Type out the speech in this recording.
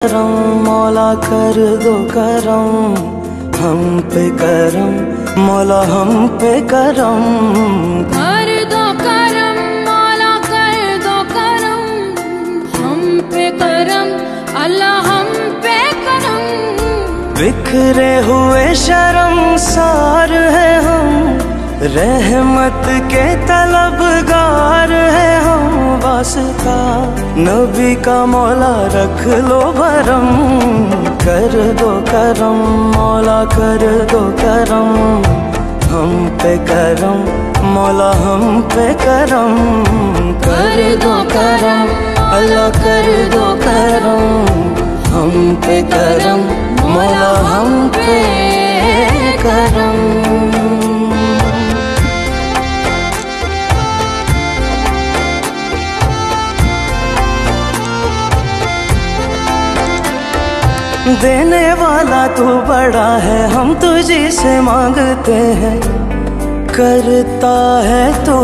करम मौला कर दो करम हम पे करम मौला हम पे करम कर दो करम मौला कर दो करम हम पे करम अल्लाह हम पे करम। बिखरे हुए शर्मसार है हम रहमत के तलबगार है हम वास्ता नबी का मौला रख लो भरम। कर दो करम मौला कर दो करम हम पे करम मौला हम पे करम। कर दो करम अल्लाह कर दो करम हम पे करम मौला हम पे करम। देने वाला तू बड़ा है हम तुझी से मांगते हैं करता है तू